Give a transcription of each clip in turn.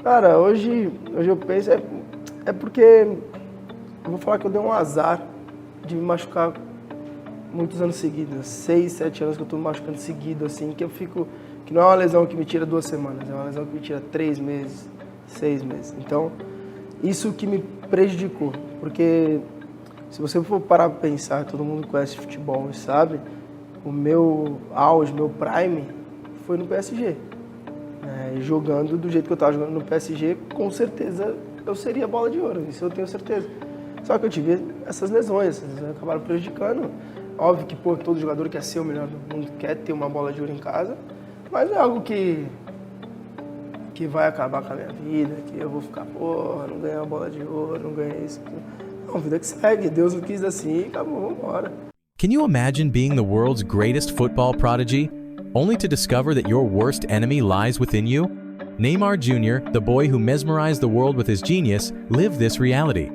Cara, hoje eu penso, é porque eu vou falar que eu dei um azar de me machucar muitos anos seguidos, 6, 7 anos que eu tô me machucando seguido, assim, que eu fico, que não é uma lesão que me tira 2 semanas, é uma lesão que me tira 3 meses, 6 meses. Então, isso que me prejudicou, porque se você for parar pra pensar, todo mundo conhece futebol e sabe, o meu auge, meu prime foi no PSG. Jogando do jeito que eu estava jogando no PSG, com certeza eu seria bola de ouro, isso eu tenho certeza. Só que eu tive essas lesões acabaram prejudicando. Óbvio que todo jogador quer ser o melhor do mundo, quer ter uma bola de ouro em casa, mas é algo que vai acabar com a minha vida, que eu vou ficar, porra, não ganhei a bola de ouro, não ganhei isso. Não, vida que segue, Deus não quis assim e acabou, vambora. Can you imagine being the world's greatest football prodigy, only to discover that your worst enemy lies within you? Neymar Júnior, the boy who mesmerized the world with his genius, lived this reality.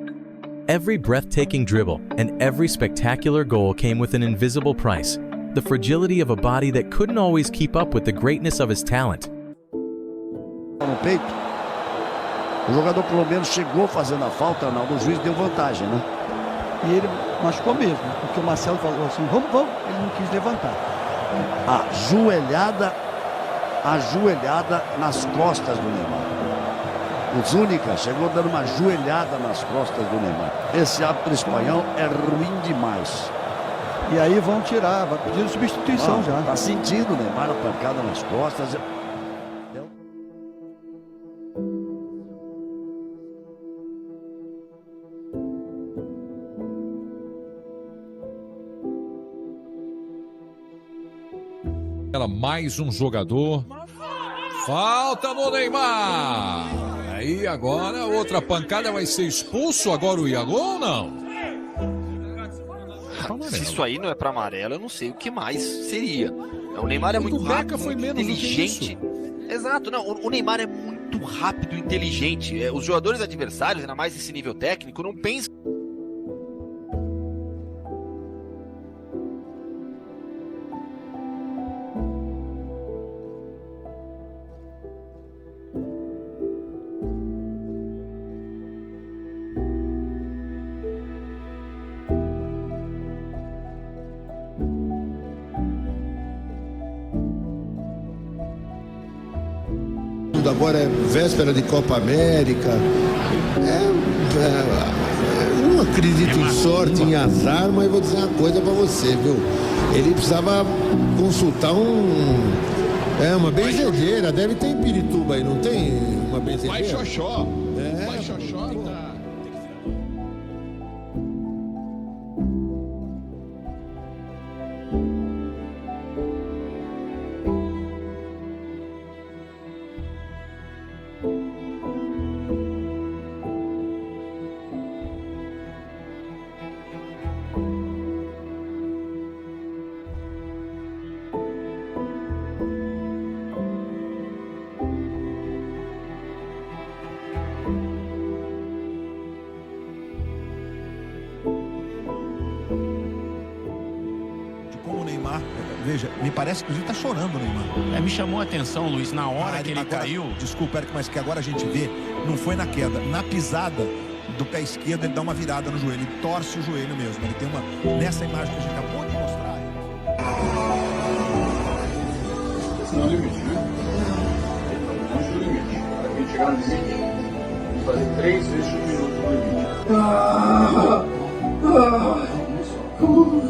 Every breathtaking dribble and every spectacular goal came with an invisible price, the fragility of a body that couldn't always keep up with the greatness of his talent. No peito, o jogador colombiano chegou fazendo a falta, Arnaldo, o juiz deu vantagem, né? E ele machucou mesmo, porque o Marcelo falou assim, vamos, ele não quis levantar. Ajoelhada nas costas do Neymar. O Zúñiga chegou dando uma joelhada nas costas do Neymar. Esse árbitro espanhol é ruim demais. E aí vão tirar, vai pedir substituição já. Tá sentindo o Neymar a pancada nas costas. Mais um jogador. Falta no Neymar. Aí agora outra pancada, vai ser expulso agora o Iago ou não? Se isso aí não é para amarelo, eu não sei o que mais seria. O Neymar é muito rápido, foi muito inteligente. Exato, não, o Neymar é muito rápido e inteligente. Os jogadores adversários, ainda mais nesse nível técnico, não pensam. Agora é véspera de Copa América. Eu não acredito em sorte, em azar, mas vou dizer uma coisa pra você, viu? Ele precisava consultar uma benzedeira. Deve ter em Pirituba aí, não tem uma benzedeira? Vai xoxó. Vai xoxó, tá. Veja, me parece que o tá chorando o Neymar. Me chamou a atenção, Luiz, na hora que ele caiu. Desculpa, Eric, mas que agora a gente vê, não foi na queda, na pisada do pé esquerdo, ele dá uma virada no joelho, ele torce o joelho mesmo. Ele tem nessa imagem que a gente acabou de mostrar. Esse não é o limite, né? Longe do limite. Para quem chegar no limite, vamos fazer 3 vezes o minuto no limite. Não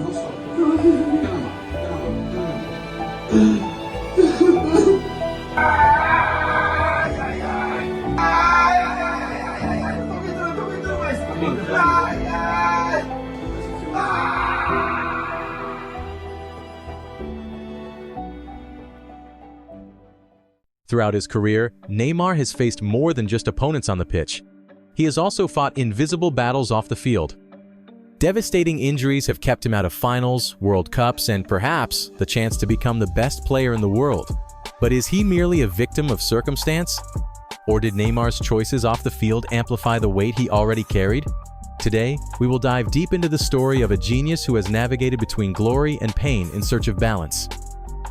só. Throughout his career, Neymar has faced more than just opponents on the pitch. He has also fought invisible battles off the field. Devastating injuries have kept him out of finals, World Cups, and perhaps the chance to become the best player in the world. But is he merely a victim of circumstance? Or did Neymar's choices off the field amplify the weight he already carried? Today, we will dive deep into the story of a genius who has navigated between glory and pain in search of balance.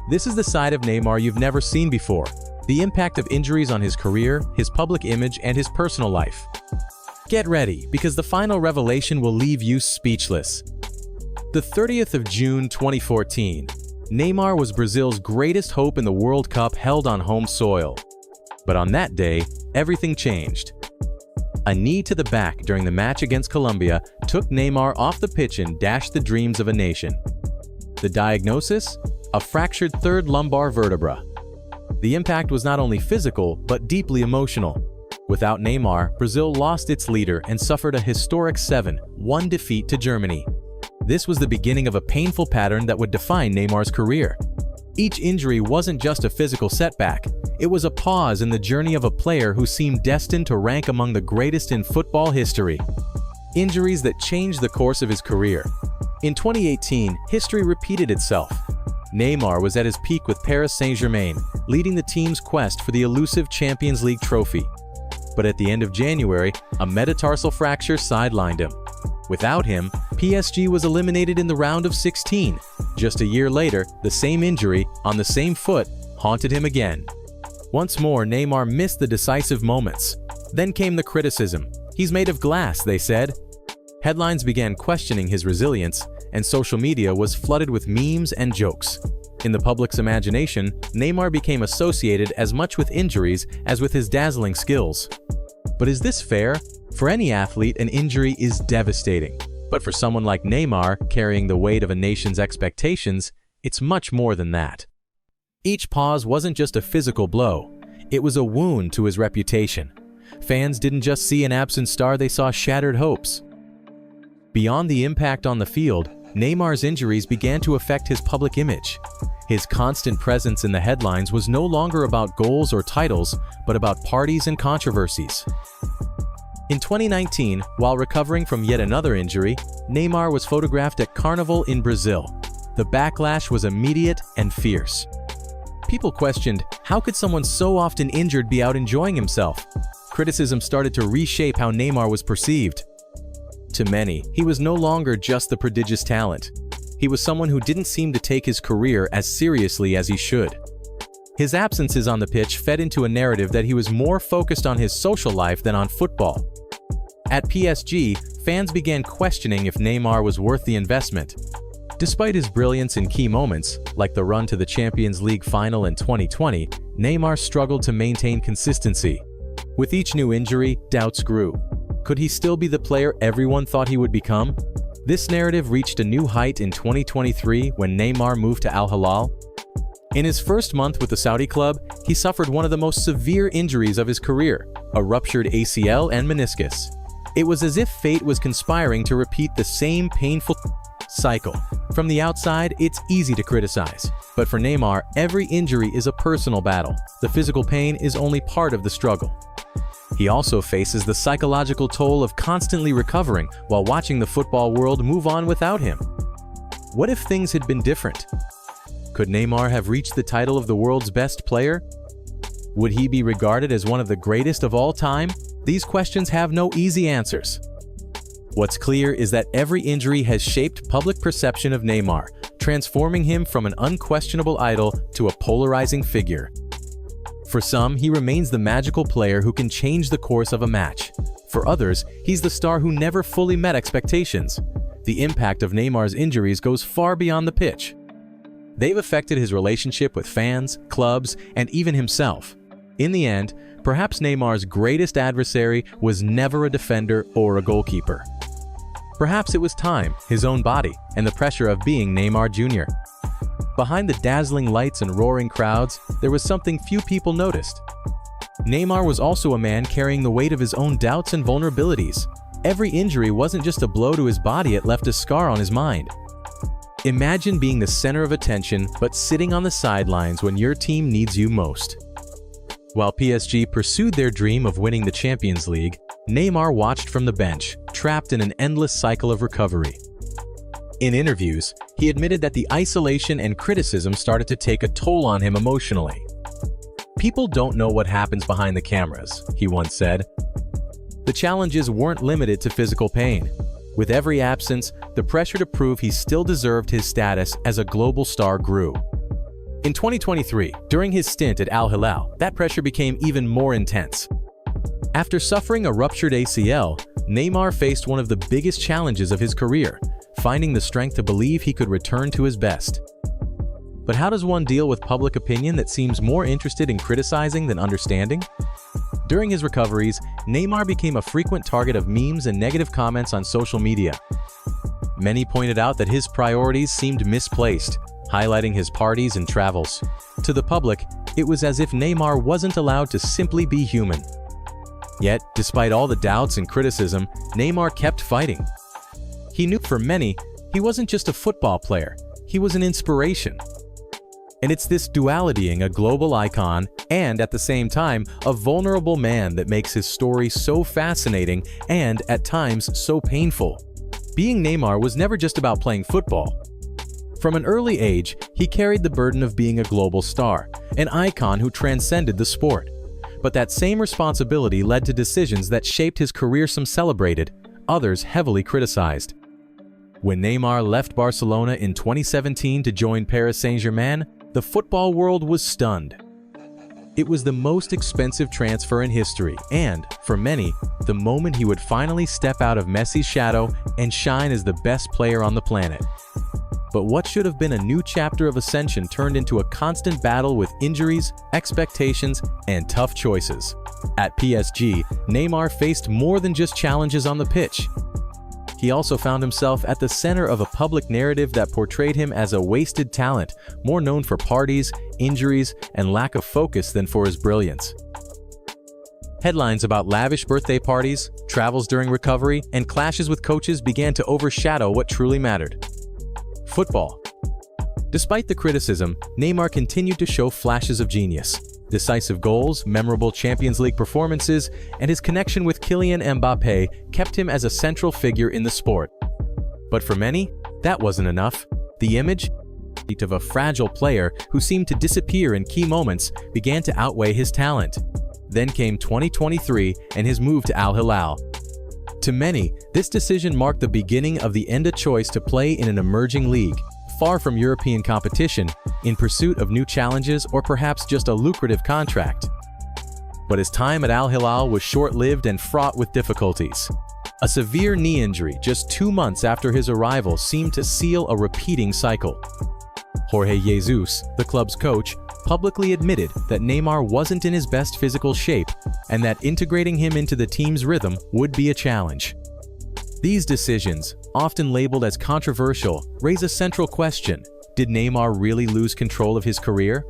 This is the side of Neymar you've never seen before. the impact of injuries on his career, his public image, and his personal life. Get ready, because the final revelation will leave you speechless. The 30th of June 2014, Neymar was Brazil's greatest hope in the World Cup held on home soil. But on that day, everything changed. A knee to the back during the match against Colombia took Neymar off the pitch and dashed the dreams of a nation. The diagnosis? A fractured third lumbar vertebra. The impact was not only physical, but deeply emotional. Without Neymar, Brazil lost its leader and suffered a historic 7-1 defeat to Germany. This was the beginning of a painful pattern that would define Neymar's career. Each injury wasn't just a physical setback, it was a pause in the journey of a player who seemed destined to rank among the greatest in football history. Injuries that changed the course of his career. In 2018, history repeated itself. Neymar was at his peak with Paris Saint-Germain, leading the team's quest for the elusive Champions League trophy. But at the end of January, a metatarsal fracture sidelined him. Without him, PSG was eliminated in the round of 16. Just a year later, the same injury, on the same foot, haunted him again. Once more, Neymar missed the decisive moments. Then came the criticism. He's made of glass, they said. Headlines began questioning his resilience, and social media was flooded with memes and jokes. In the public's imagination, Neymar became associated as much with injuries as with his dazzling skills. But is this fair? For any athlete, an injury is devastating. But for someone like Neymar, carrying the weight of a nation's expectations, it's much more than that. Each pause wasn't just a physical blow, it was a wound to his reputation. Fans didn't just see an absent star, they saw shattered hopes. Beyond the impact on the field, Neymar's injuries began to affect his public image. His constant presence in the headlines was no longer about goals or titles, but about parties and controversies. In 2019, while recovering from yet another injury, Neymar was photographed at Carnival in Brazil. The backlash was immediate and fierce. People questioned, how could someone so often injured be out enjoying himself? Criticism started to reshape how Neymar was perceived. To many, he was no longer just the prodigious talent. He was someone who didn't seem to take his career as seriously as he should. His absences on the pitch fed into a narrative that he was more focused on his social life than on football. At PSG, fans began questioning if Neymar was worth the investment. Despite his brilliance in key moments, like the run to the Champions League final in 2020, Neymar struggled to maintain consistency. With each new injury, doubts grew. Could he still be the player everyone thought he would become? This narrative reached a new height in 2023 when Neymar moved to Al Hilal. In his first month with the Saudi club, he suffered one of the most severe injuries of his career, a ruptured ACL and meniscus. It was as if fate was conspiring to repeat the same painful cycle. From the outside, it's easy to criticize. But for Neymar, every injury is a personal battle. The physical pain is only part of the struggle. He also faces the psychological toll of constantly recovering while watching the football world move on without him. What if things had been different? Could Neymar have reached the title of the world's best player? Would he be regarded as one of the greatest of all time? These questions have no easy answers. What's clear is that every injury has shaped public perception of Neymar, transforming him from an unquestionable idol to a polarizing figure. For some, he remains the magical player who can change the course of a match. For others, he's the star who never fully met expectations. The impact of Neymar's injuries goes far beyond the pitch. They've affected his relationship with fans, clubs, and even himself. In the end, perhaps Neymar's greatest adversary was never a defender or a goalkeeper. Perhaps it was time, his own body, and the pressure of being Neymar Júnior. Behind the dazzling lights and roaring crowds, there was something few people noticed. Neymar was also a man carrying the weight of his own doubts and vulnerabilities. Every injury wasn't just a blow to his body, it left a scar on his mind. Imagine being the center of attention, but sitting on the sidelines when your team needs you most. While PSG pursued their dream of winning the Champions League, Neymar watched from the bench, trapped in an endless cycle of recovery. In interviews, he admitted that the isolation and criticism started to take a toll on him emotionally. "People don't know what happens behind the cameras," he once said. The challenges weren't limited to physical pain. With every absence, the pressure to prove he still deserved his status as a global star grew. In 2023, during his stint at Al Hilal, that pressure became even more intense. After suffering a ruptured ACL, Neymar faced one of the biggest challenges of his career, finding the strength to believe he could return to his best. But how does one deal with public opinion that seems more interested in criticizing than understanding? During his recoveries, Neymar became a frequent target of memes and negative comments on social media. Many pointed out that his priorities seemed misplaced, highlighting his parties and travels. To the public, it was as if Neymar wasn't allowed to simply be human. Yet, despite all the doubts and criticism, Neymar kept fighting. He knew for many, he wasn't just a football player, he was an inspiration. And it's this duality in a global icon and, at the same time, a vulnerable man that makes his story so fascinating and, at times, so painful. Being Neymar was never just about playing football. From an early age, he carried the burden of being a global star, an icon who transcended the sport. But that same responsibility led to decisions that shaped his career. Some celebrated, others heavily criticized. When Neymar left Barcelona in 2017 to join Paris Saint-Germain, the football world was stunned. It was the most expensive transfer in history and, for many, the moment he would finally step out of Messi's shadow and shine as the best player on the planet. But what should have been a new chapter of ascension turned into a constant battle with injuries, expectations, and tough choices. At PSG, Neymar faced more than just challenges on the pitch. He also found himself at the center of a public narrative that portrayed him as a wasted talent, more known for parties, injuries, and lack of focus than for his brilliance. Headlines about lavish birthday parties, travels during recovery, and clashes with coaches began to overshadow what truly mattered: football. Despite the criticism, Neymar continued to show flashes of genius. Decisive goals, memorable Champions League performances, and his connection with Kylian Mbappé kept him as a central figure in the sport. But for many, that wasn't enough. The image of a fragile player who seemed to disappear in key moments began to outweigh his talent. Then came 2023 and his move to Al Hilal. To many, this decision marked the beginning of the end of choice to play in an emerging league, far from European competition, in pursuit of new challenges or perhaps just a lucrative contract. But his time at Al Hilal was short-lived and fraught with difficulties. A severe knee injury just 2 months after his arrival seemed to seal a repeating cycle. Jorge Jesus, the club's coach, publicly admitted that Neymar wasn't in his best physical shape and that integrating him into the team's rhythm would be a challenge. These decisions, often labeled as controversial, raise a central question: did Neymar really lose control of his career?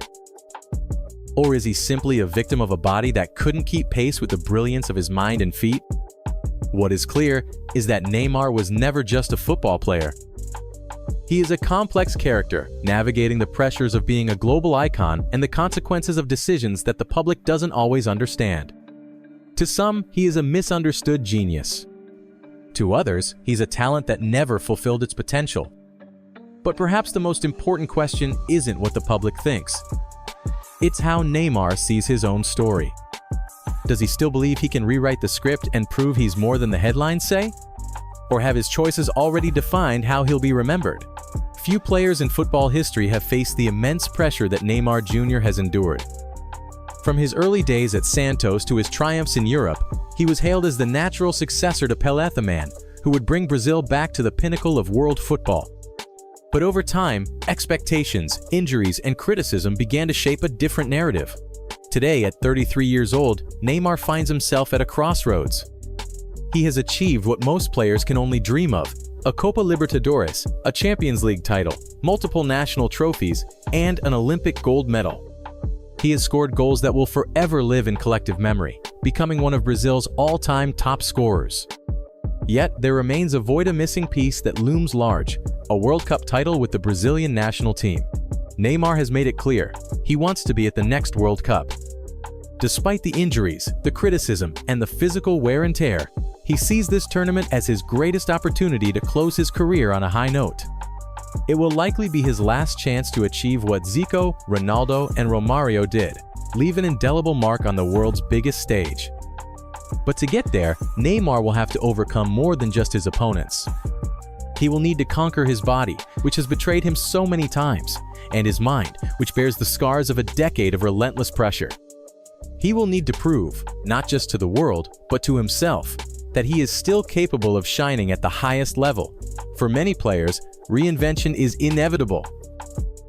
Or is he simply a victim of a body that couldn't keep pace with the brilliance of his mind and feet? What is clear is that Neymar was never just a football player. He is a complex character, navigating the pressures of being a global icon and the consequences of decisions that the public doesn't always understand. To some, he is a misunderstood genius. To others, he's a talent that never fulfilled its potential. But perhaps the most important question isn't what the public thinks. It's how Neymar sees his own story. Does he still believe he can rewrite the script and prove he's more than the headlines say? Or have his choices already defined how he'll be remembered? Few players in football history have faced the immense pressure that Neymar Jr. has endured. From his early days at Santos to his triumphs in Europe, he was hailed as the natural successor to Pelé, the man who would bring Brazil back to the pinnacle of world football. But over time, expectations, injuries, and criticism began to shape a different narrative. Today, at 33 years old, Neymar finds himself at a crossroads. He has achieved what most players can only dream of: a Copa Libertadores, a Champions League title, multiple national trophies, and an Olympic gold medal. He has scored goals that will forever live in collective memory, becoming one of Brazil's all-time top scorers. Yet, there remains a missing piece that looms large: a World Cup title with the Brazilian national team. Neymar has made it clear, he wants to be at the next World Cup. Despite the injuries, the criticism, and the physical wear and tear, he sees this tournament as his greatest opportunity to close his career on a high note. It will likely be his last chance to achieve what Zico, Ronaldo, and Romario did: leave an indelible mark on the world's biggest stage. But to get there, Neymar will have to overcome more than just his opponents. He will need to conquer his body, which has betrayed him so many times, and his mind, which bears the scars of a decade of relentless pressure. He will need to prove, not just to the world, but to himself, that he is still capable of shining at the highest level. For many players, reinvention is inevitable.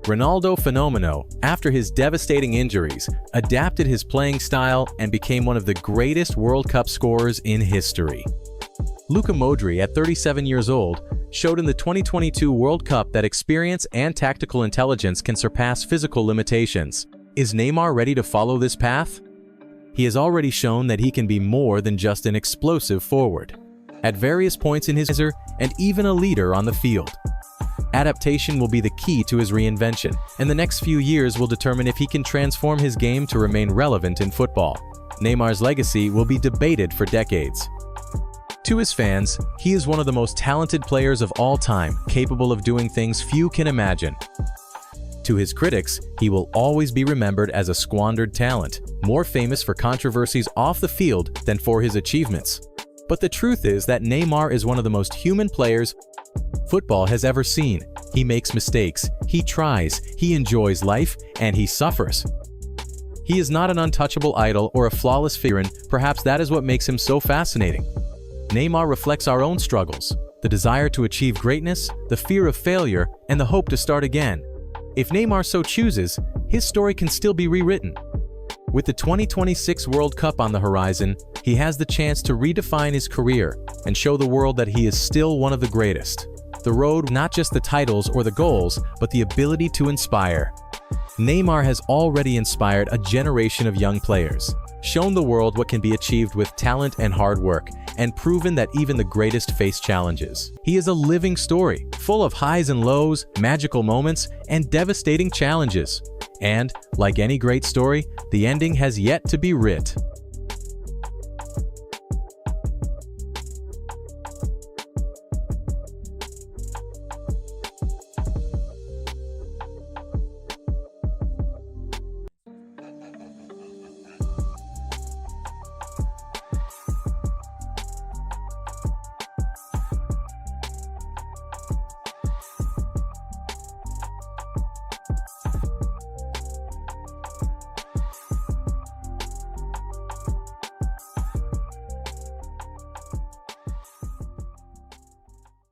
Ronaldo Fenomeno, after his devastating injuries, adapted his playing style and became one of the greatest World Cup scorers in history. Luka Modric, at 37 years old, showed in the 2022 World Cup that experience and tactical intelligence can surpass physical limitations. Is Neymar ready to follow this path? He has already shown that he can be more than just an explosive forward. At various points in his career, and even a leader on the field. Adaptation will be the key to his reinvention, and the next few years will determine if he can transform his game to remain relevant in football. Neymar's legacy will be debated for decades. To his fans, he is one of the most talented players of all time, capable of doing things few can imagine. To his critics, he will always be remembered as a squandered talent, more famous for controversies off the field than for his achievements. But the truth is that Neymar is one of the most human players football has ever seen. He makes mistakes, he tries, he enjoys life, and he suffers. He is not an untouchable idol or a flawless figure, and perhaps that is what makes him so fascinating. Neymar reflects our own struggles, the desire to achieve greatness, the fear of failure, and the hope to start again. If Neymar so chooses, his story can still be rewritten. With the 2026 World Cup on the horizon, he has the chance to redefine his career and show the world that he is still one of the greatest. The road, not just the titles or the goals, but the ability to inspire. Neymar has already inspired a generation of young players, shown the world what can be achieved with talent and hard work, and proven that even the greatest face challenges. He is a living story, full of highs and lows, magical moments, and devastating challenges. And, like any great story, the ending has yet to be writ.